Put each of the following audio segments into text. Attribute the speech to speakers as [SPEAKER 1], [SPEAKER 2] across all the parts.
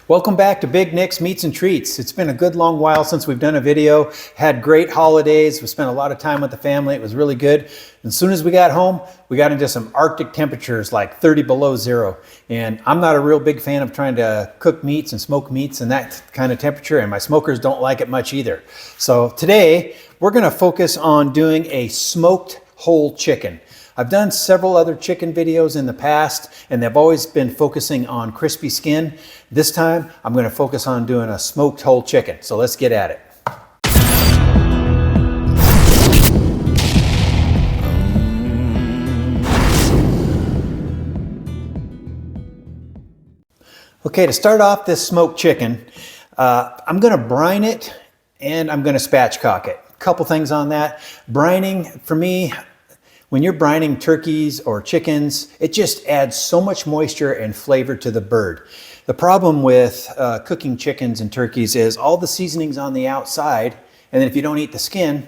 [SPEAKER 1] Welcome back to Big Nick's Meats and Treats. It's been a good long while since we've done a video. Had great holidays. We spent a lot of time with the family. It was really good. And as soon as we got home, we got into some Arctic temperatures like 30 below zero. And I'm not a real big fan of trying to cook meats and smoke meats in that kind of temperature, and my smokers don't like it much either. So today we're going to focus on doing a smoked whole chicken. I've done several other chicken videos in the past, and they've always been focusing on crispy skin. This time, I'm going to focus on doing a smoked whole chicken. So let's get at it. Okay, to start off this smoked chicken, I'm going to brine it and I'm going to spatchcock it. A couple things on that. Brining, for me, when you're brining turkeys or chickens, it just adds so much moisture and flavor to the bird. The problem with cooking chickens and turkeys is all the seasoning's on the outside, and then if you don't eat the skin,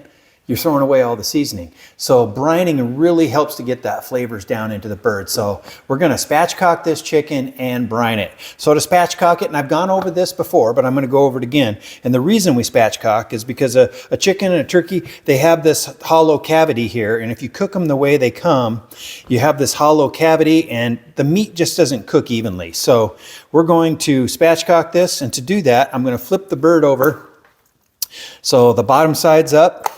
[SPEAKER 1] you're throwing away all the seasoning. So brining really helps to get that flavors down into the bird. So we're gonna spatchcock this chicken and brine it. So to spatchcock it, and I've gone over this before, but I'm gonna go over it again. And the reason we spatchcock is because a chicken and a turkey, they have this hollow cavity here. And if you cook them the way they come, you have this hollow cavity and the meat just doesn't cook evenly. So we're going to spatchcock this. And to do that, I'm gonna flip the bird over. So the bottom side's up.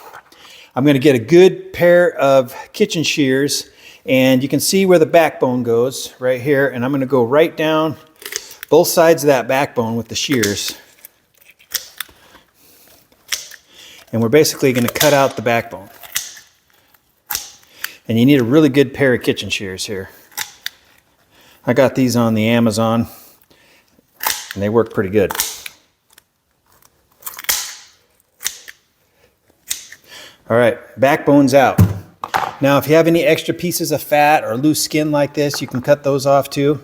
[SPEAKER 1] I'm going to get a good pair of kitchen shears, and you can see where the backbone goes right here, and I'm going to go right down both sides of that backbone with the shears. And we're basically going to cut out the backbone. And you need a really good pair of kitchen shears here. I got these on the Amazon, and they work pretty good. All right, backbone's out. Now, if you have any extra pieces of fat or loose skin like this, you can cut those off too.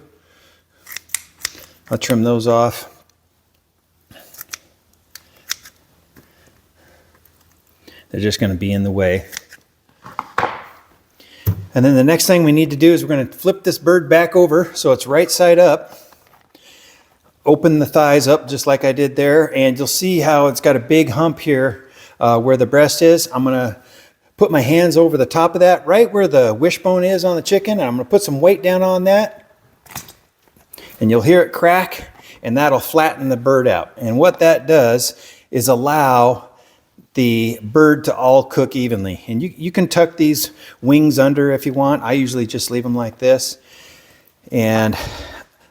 [SPEAKER 1] I'll trim those off. They're just going to be in the way. And then the next thing we need to do is we're going to flip this bird back over so it's right side up. Open the thighs up just like I did there, and you'll see how it's got a big hump here where the breast is. I'm going to put my hands over the top of that, right where the wishbone is on the chicken, and I'm going to put some weight down on that. And you'll hear it crack, and that'll flatten the bird out. And what that does is allow the bird to all cook evenly. And you can tuck these wings under if you want. I usually just leave them like this. And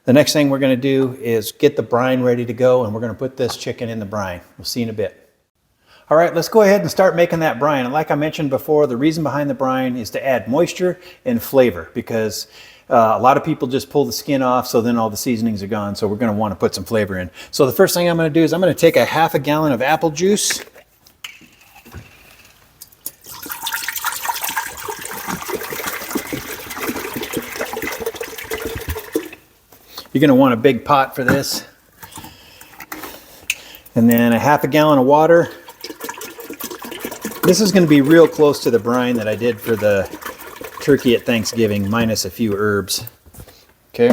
[SPEAKER 1] the next thing we're going to do is get the brine ready to go, and we're going to put this chicken in the brine. We'll see in a bit. All right, let's go ahead and start making that brine. And like I mentioned before, the reason behind the brine is to add moisture and flavor, because a lot of people just pull the skin off, so then all the seasonings are gone. So we're going to want to put some flavor in. So the first thing I'm going to do is I'm going to take a half a gallon of apple juice. You're going to want a big pot for this. And then a half a gallon of water. This is going to be real close to the brine that I did for the turkey at Thanksgiving, minus a few herbs. Okay.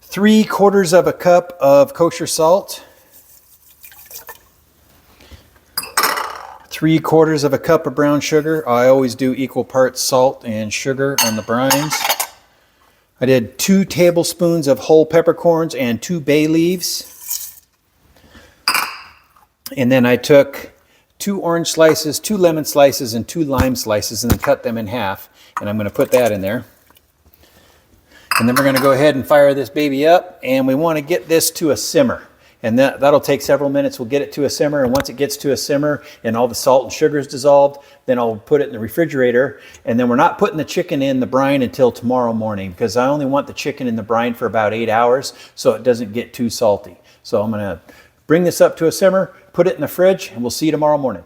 [SPEAKER 1] 3/4 of a cup of kosher salt. 3/4 of a cup of brown sugar. I always do equal parts salt and sugar on the brines. I did 2 tablespoons of whole peppercorns and 2 bay leaves. And then I took 2 orange slices, 2 lemon slices, and 2 lime slices, and then cut them in half. And I'm going to put that in there. And then we're going to go ahead and fire this baby up, and we want to get this to a simmer. And that'll take several minutes. We'll get it to a simmer, and once it gets to a simmer and all the salt and sugar is dissolved, then I'll put it in the refrigerator. And then we're not putting the chicken in the brine until tomorrow morning, because I only want the chicken in the brine for about 8 hours so it doesn't get too salty. So I'm going to bring this up to a simmer, put it in the fridge, and we'll see you tomorrow morning.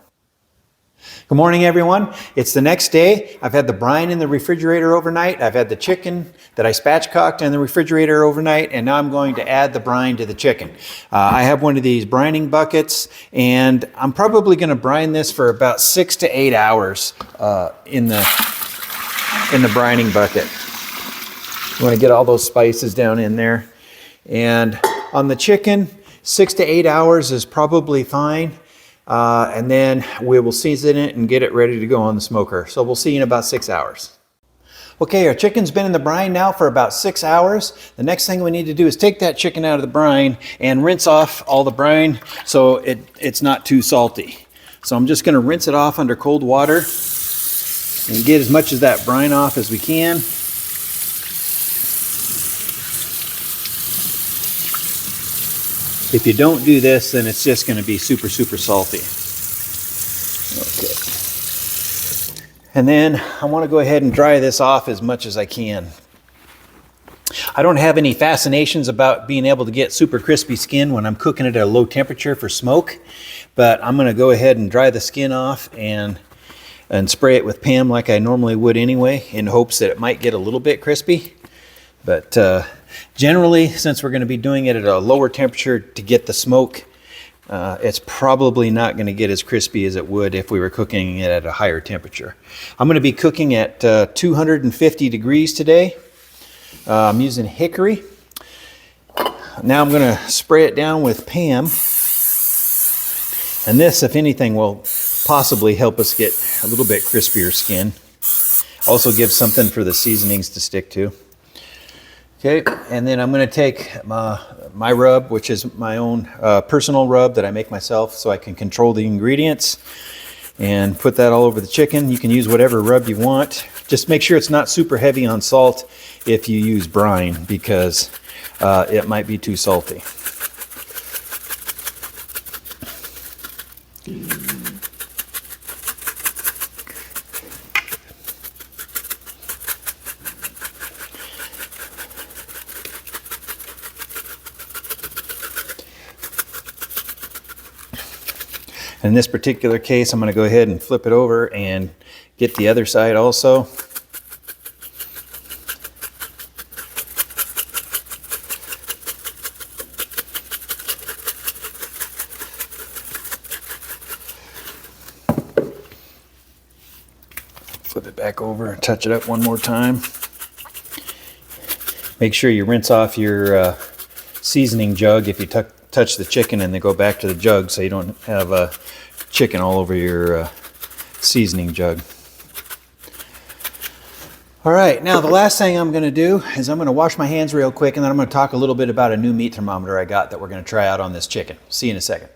[SPEAKER 1] Good morning, everyone. It's the next day. I've had the brine in the refrigerator overnight. I've had the chicken that I spatchcocked in the refrigerator overnight, and now I'm going to add the brine to the chicken. I have one of these brining buckets, and I'm probably going to brine this for about 6 to 8 hours in the brining bucket. You want to get all those spices down in there. And On the chicken, 6 to 8 hours is probably fine. And then we will season it and get it ready to go on the smoker. So we'll see you in about 6 hours. Okay, our chicken's been in the brine now for about 6 hours. The next thing we need to do is take that chicken out of the brine and rinse off all the brine so it's not too salty. So I'm just gonna rinse it off under cold water and get as much of that brine off as we can. If you don't do this, then it's just gonna be super, super salty. Okay. And then I want to go ahead and dry this off as much as I can. I don't have any fascinations about being able to get super crispy skin when I'm cooking it at a low temperature for smoke, but I'm going to go ahead and dry the skin off and spray it with Pam like I normally would anyway, in hopes that it might get a little bit crispy. But generally, since we're going to be doing it at a lower temperature to get the smoke, it's probably not going to get as crispy as it would if we were cooking it at a higher temperature. I'm going to be cooking at 250 degrees today. I'm using hickory. Now I'm going to spray it down with Pam. And this, if anything, will possibly help us get a little bit crispier skin. Also gives something for the seasonings to stick to. Okay, and then I'm going to take my rub, which is my own personal rub that I make myself so I can control the ingredients, and put that all over the chicken. You can use whatever rub you want. Just make sure it's not super heavy on salt if you use brine, because it might be too salty. In this particular case, I'm going to go ahead and flip it over and get the other side also. Flip it back over and touch it up one more time. Make sure you rinse off your seasoning jug if you touch the chicken and then go back to the jug so you don't have chicken all over your seasoning jug. All right, now the last thing I'm going to do is I'm going to wash my hands real quick, and then I'm going to talk a little bit about a new meat thermometer I got that we're going to try out on this chicken. See you in a second.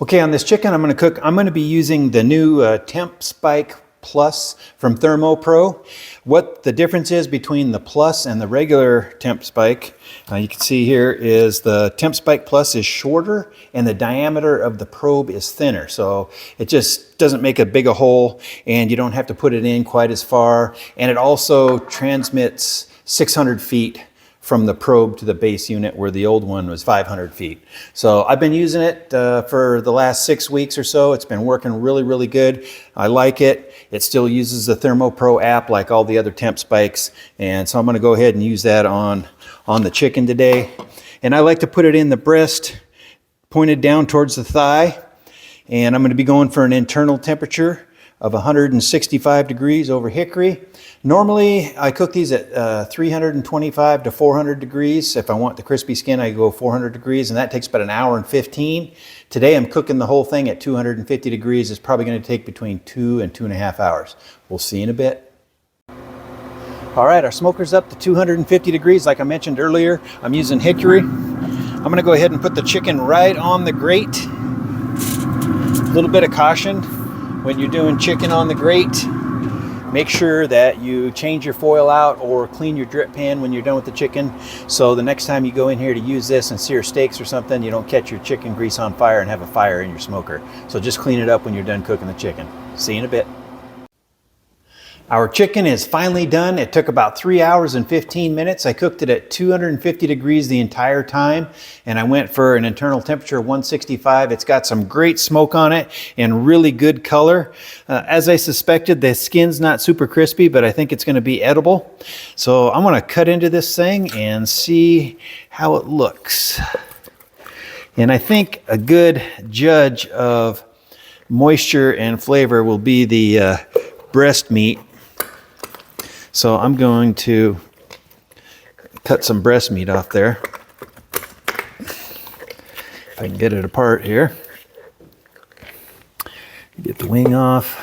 [SPEAKER 1] Okay, on this chicken I'm going to be using the new Temp Spike Plus from ThermoPro. What the difference is between the Plus and the regular Temp Spike, you can see here, is the Temp Spike Plus is shorter and the diameter of the probe is thinner. So it just doesn't make a big a hole and you don't have to put it in quite as far. And it also transmits 600 feet from the probe to the base unit, where the old one was 500 feet. So I've been using it for the last 6 weeks or so. It's been working really, really good. I like it. It still uses the ThermoPro app like all the other temp spikes. And so I'm gonna go ahead and use that on the chicken today. And I like to put it in the breast, pointed down towards the thigh. And I'm gonna be going for an internal temperature of 165 degrees over hickory. Normally, I cook these at 325 to 400 degrees. If I want the crispy skin, I go 400 degrees, and that takes about an hour and 15. Today, I'm cooking the whole thing at 250 degrees. It's probably going to take between 2 and 2.5 hours. We'll see in a bit. All right, our smoker's up to 250 degrees. Like I mentioned earlier, I'm using hickory. I'm going to go ahead and put the chicken right on the grate. A little bit of caution when you're doing chicken on the grate. Make sure that you change your foil out or clean your drip pan when you're done with the chicken, so the next time you go in here to use this and sear steaks or something, you don't catch your chicken grease on fire and have a fire in your smoker. So just clean it up when you're done cooking the chicken. See you in a bit. Our chicken is finally done. It took about 3 hours and 15 minutes. I cooked it at 250 degrees the entire time, and I went for an internal temperature of 165. It's got some great smoke on it and really good color. As I suspected, the skin's not super crispy, but I think it's going to be edible. So I'm going to cut into this thing and see how it looks. And I think a good judge of moisture and flavor will be the breast meat. So I'm going to cut some breast meat off there. I can get it apart here. Get the wing off.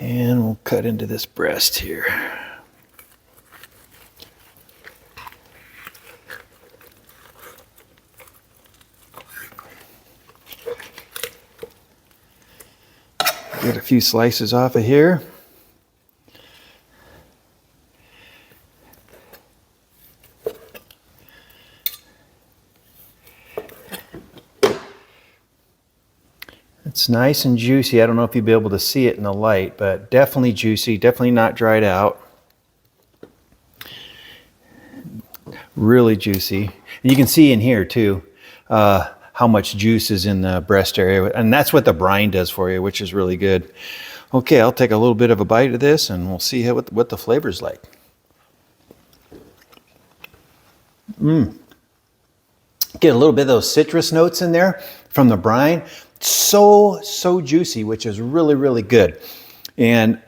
[SPEAKER 1] And we'll cut into this breast here. Get a few slices off of here. It's nice and juicy. I don't know if you'll be able to see it in the light, but definitely juicy, definitely not dried out. Really juicy. And you can see in here too how much juice is in the breast area. And that's what the brine does for you, which is really good. Okay, I'll take a little bit of a bite of this and we'll see what the flavor's like. Get a little bit of those citrus notes in there from the brine. So juicy, which is really, really good. And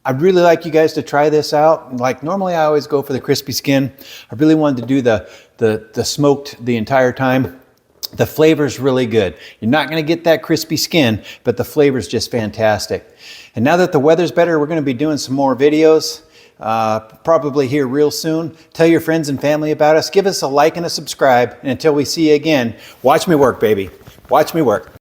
[SPEAKER 1] I'd really like you guys to try this out. Like normally I always go for the crispy skin. I really wanted to do the smoked the entire time. The flavor's really good. You're not gonna get that crispy skin, but the flavor's just fantastic. And now that the weather's better, we're gonna be doing some more videos. Probably here real soon. Tell your friends and family about us. Give us a like and a subscribe. And until we see you again, watch me work, baby. Watch me work.